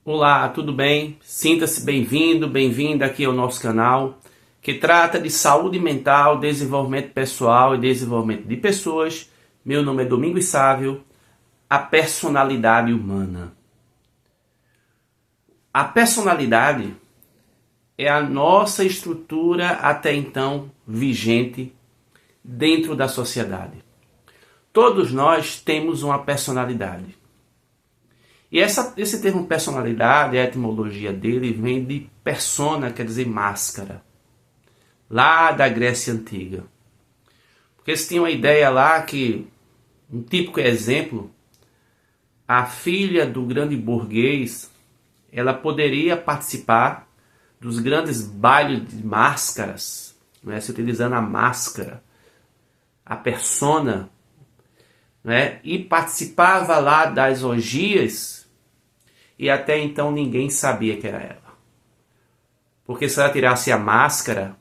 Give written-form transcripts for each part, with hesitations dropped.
Olá, tudo bem? Sinta-se bem-vindo, bem-vinda aqui ao nosso canal, que trata de saúde mental, desenvolvimento pessoal e desenvolvimento de pessoas. Meu nome é Domingos Sávio, a personalidade humana. A personalidade é a nossa estrutura até então vigente dentro da sociedade. Todos nós temos uma personalidade. E esse termo personalidade, a etimologia dele vem de persona, quer dizer máscara, lá da Grécia Antiga. Porque eles tinham uma ideia lá que, um típico exemplo, a filha do grande burguês, ela poderia participar dos grandes bailes de máscaras, né, se utilizando a máscara, a persona, né, e participava lá das orgias, e até então ninguém sabia que era ela. Porque se ela tirasse a máscara,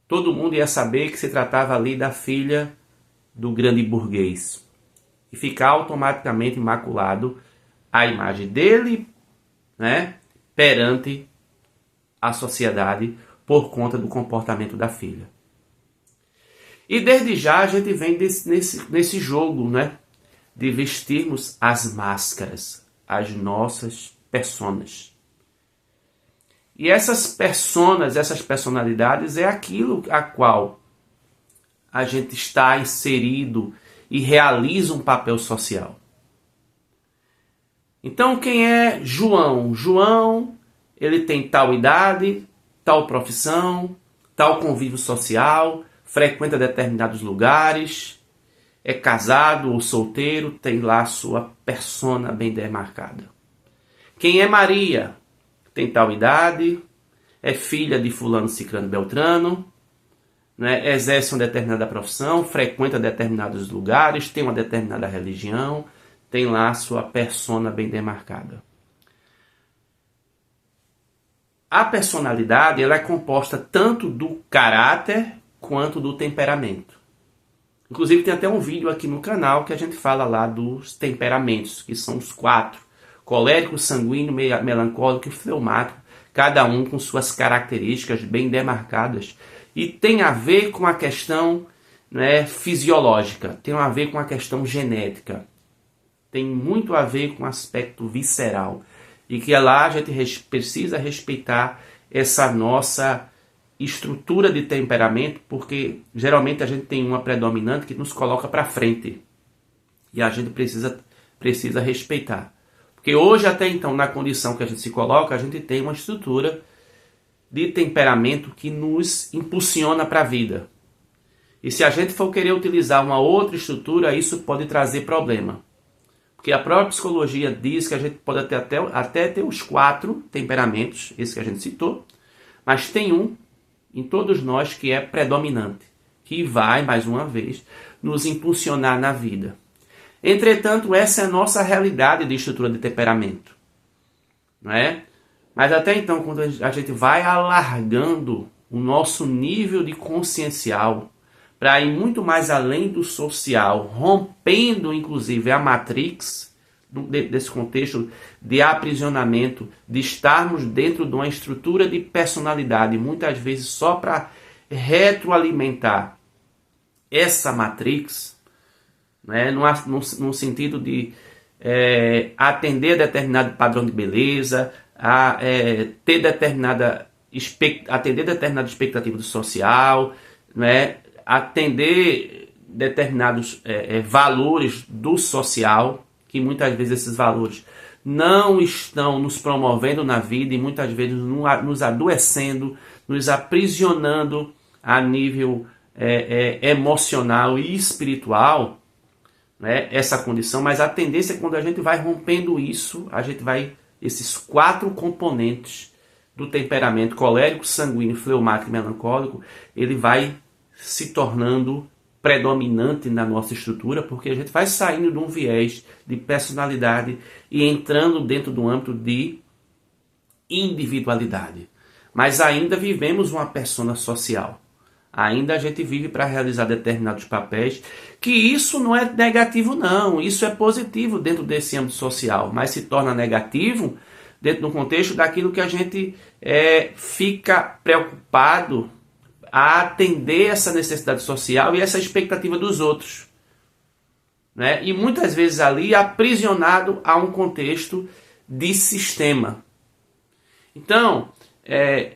todo mundo ia saber que se tratava ali da filha do grande burguês. E ficar automaticamente imaculado a imagem dele, né, perante a sociedade por conta do comportamento da filha. E desde já a gente vem nesse jogo, né, de vestirmos as máscaras, as nossas personas. E essas personas, essas personalidades é aquilo a qual a gente está inserido e realiza um papel social. Então quem é João? João, ele tem tal idade, tal profissão, tal convívio social, frequenta determinados lugares, é casado ou solteiro, tem lá sua persona bem demarcada. Quem é Maria? Tem tal idade, é filha de fulano, ciclano, beltrano, né, exerce uma determinada profissão, frequenta determinados lugares, tem uma determinada religião, tem lá sua persona bem demarcada. A personalidade ela é composta tanto do caráter quanto do temperamento. Inclusive tem até um vídeo aqui no canal que a gente fala lá dos temperamentos, que são os 4. Colérico, sanguíneo, melancólico e fleumático, cada um com suas características bem demarcadas. E tem a ver com a questão, né, fisiológica, tem a ver com a questão genética. Tem muito a ver com o aspecto visceral. E que lá a gente precisa respeitar essa nossa estrutura de temperamento, porque geralmente a gente tem uma predominante que nos coloca para frente. E a gente precisa respeitar. Porque hoje, até então, na condição que a gente se coloca, a gente tem uma estrutura de temperamento que nos impulsiona para a vida. E se a gente for querer utilizar uma outra estrutura, isso pode trazer problema. Porque a própria psicologia diz que a gente pode até ter os 4 temperamentos, esse que a gente citou, mas tem um em todos nós que é predominante, que vai, mais uma vez, nos impulsionar na vida. Entretanto, essa é a nossa realidade de estrutura de temperamento, não é? Mas até então, quando a gente vai alargando o nosso nível de consciencial para ir muito mais além do social, rompendo inclusive a matrix desse contexto de aprisionamento, de estarmos dentro de uma estrutura de personalidade, muitas vezes só para retroalimentar essa matrix, né, no sentido de atender determinado padrão de beleza, atender determinada expectativa do social, né, atender determinados valores do social, que muitas vezes esses valores não estão nos promovendo na vida e muitas vezes nos adoecendo, nos aprisionando a nível emocional e espiritual, né, essa condição. Mas a tendência é que quando a gente vai rompendo isso, esses 4 componentes do temperamento colérico, sanguíneo, fleumático e melancólico, ele vai se tornando predominante na nossa estrutura, porque a gente vai saindo de um viés de personalidade e entrando dentro do âmbito de individualidade. Mas ainda vivemos uma persona social. Ainda a gente vive para realizar determinados papéis, que isso não é negativo não, isso é positivo dentro desse âmbito social, mas se torna negativo dentro do contexto daquilo que a gente fica preocupado a atender essa necessidade social e essa expectativa dos outros, né? E muitas vezes ali aprisionado a um contexto de sistema. Então,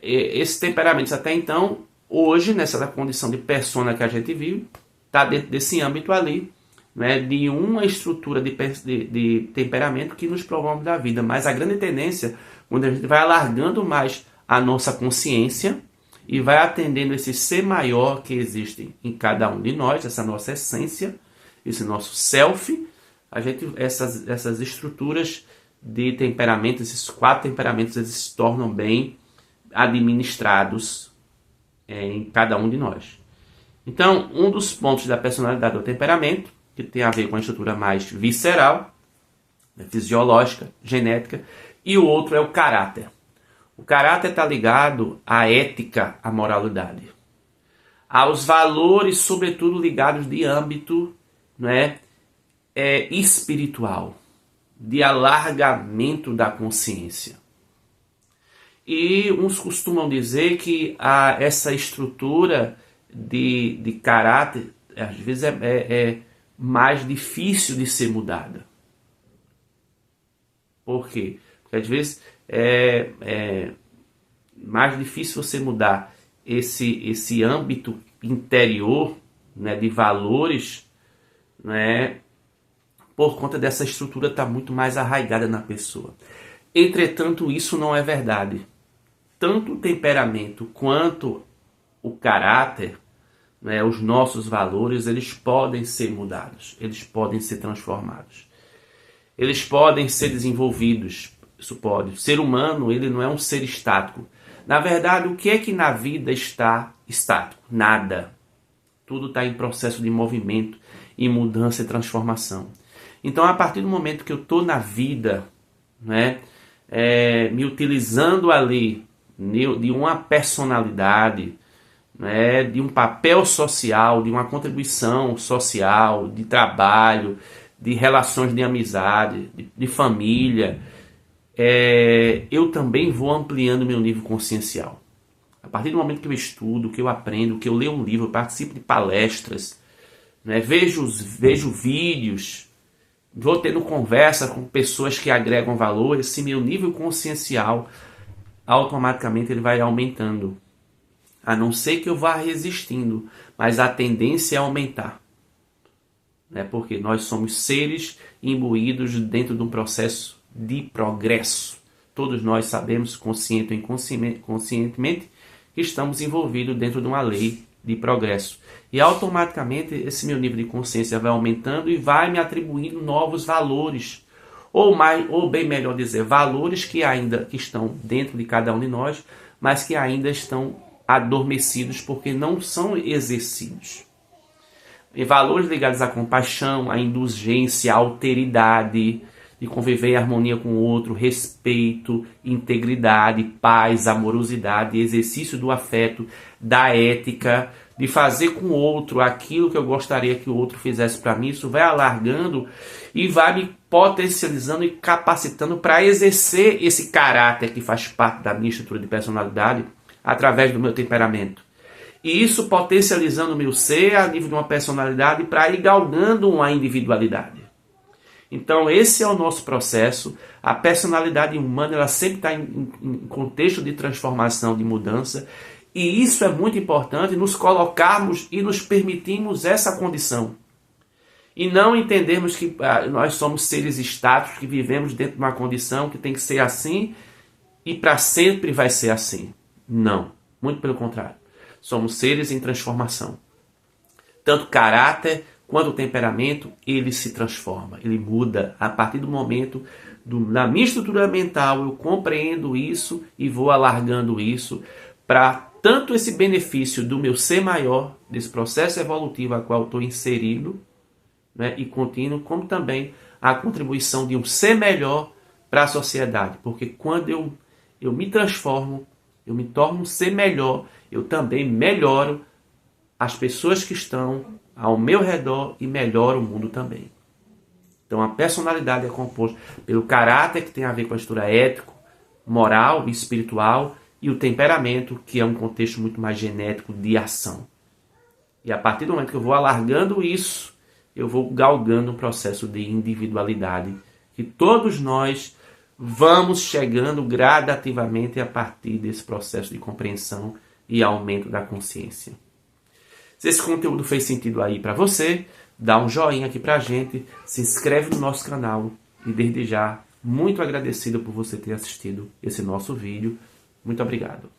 esses temperamentos até então, hoje, nessa condição de persona que a gente vive, está dentro desse âmbito ali, né, de uma estrutura de temperamento que nos promove da vida. Mas a grande tendência, quando a gente vai alargando mais a nossa consciência e vai atendendo esse ser maior que existe em cada um de nós, essa nossa essência, esse nosso self, essas estruturas de temperamento, esses 4 temperamentos, eles se tornam bem administrados em cada um de nós. Então, um dos pontos da personalidade é o temperamento, que tem a ver com a estrutura mais visceral, fisiológica, genética, e o outro é o caráter. O caráter está ligado à ética, à moralidade, aos valores, sobretudo ligados de âmbito, né, espiritual, de alargamento da consciência. E uns costumam dizer que essa estrutura de caráter, às vezes, é mais difícil de ser mudada. Por quê? Porque às vezes é mais difícil você mudar esse âmbito interior, né, de valores, né, por conta dessa estrutura estar muito mais arraigada na pessoa. Entretanto, isso não é verdade. Tanto o temperamento quanto o caráter, né, os nossos valores, eles podem ser mudados, eles podem ser transformados, eles podem ser desenvolvidos. Isso pode. O ser humano, ele não é um ser estático. Na verdade, o que é que na vida está estático? Nada. Tudo está em processo de movimento, em mudança e transformação. Então, a partir do momento que eu estou na vida, né, me utilizando ali de uma personalidade, né, de um papel social, de uma contribuição social, de trabalho, de relações de amizade, de família, eu também vou ampliando meu nível consciencial. A partir do momento que eu estudo, que eu aprendo, que eu leio um livro, participo de palestras, né, vejo vídeos, vou tendo conversa com pessoas que agregam valor, esse meu nível consciencial automaticamente ele vai aumentando. A não ser que eu vá resistindo, mas a tendência é aumentar. Né? Porque nós somos seres imbuídos dentro de um processo de progresso. Todos nós sabemos, consciente ou inconscientemente, que estamos envolvidos dentro de uma lei de progresso. E automaticamente esse meu nível de consciência vai aumentando e vai me atribuindo novos valores. Ou bem melhor dizer, valores que estão dentro de cada um de nós, mas que ainda estão adormecidos porque não são exercidos. E valores ligados à compaixão, à indulgência, à alteridade, de conviver em harmonia com o outro, respeito, integridade, paz, amorosidade, exercício do afeto, da ética, de fazer com o outro aquilo que eu gostaria que o outro fizesse para mim. Isso vai alargando e vai me potencializando e capacitando para exercer esse caráter que faz parte da minha estrutura de personalidade através do meu temperamento. E isso potencializando o meu ser a nível de uma personalidade para ir galgando uma individualidade. Então esse é o nosso processo. A personalidade humana ela sempre está em contexto de transformação, de mudança. E isso é muito importante, nos colocarmos e nos permitirmos essa condição. E não entendermos que nós somos seres estáticos, que vivemos dentro de uma condição que tem que ser assim e para sempre vai ser assim. Não, muito pelo contrário. Somos seres em transformação. Tanto caráter quanto o temperamento, ele se transforma, ele muda. A partir do momento da minha estrutura mental, eu compreendo isso e vou alargando isso para tanto esse benefício do meu ser maior, desse processo evolutivo a qual estou inserido, né, e contínuo, como também a contribuição de um ser melhor para a sociedade. Porque quando eu me transformo, eu me torno um ser melhor, eu também melhoro as pessoas que estão ao meu redor e melhora o mundo também. Então a personalidade é composta pelo caráter, que tem a ver com a estrutura ético, moral e espiritual, e o temperamento, que é um contexto muito mais genético de ação. E a partir do momento que eu vou alargando isso, eu vou galgando um processo de individualidade, que todos nós vamos chegando gradativamente a partir desse processo de compreensão e aumento da consciência. Se esse conteúdo fez sentido aí para você, dá um joinha aqui pra gente, se inscreve no nosso canal e desde já, muito agradecido por você ter assistido esse nosso vídeo. Muito obrigado.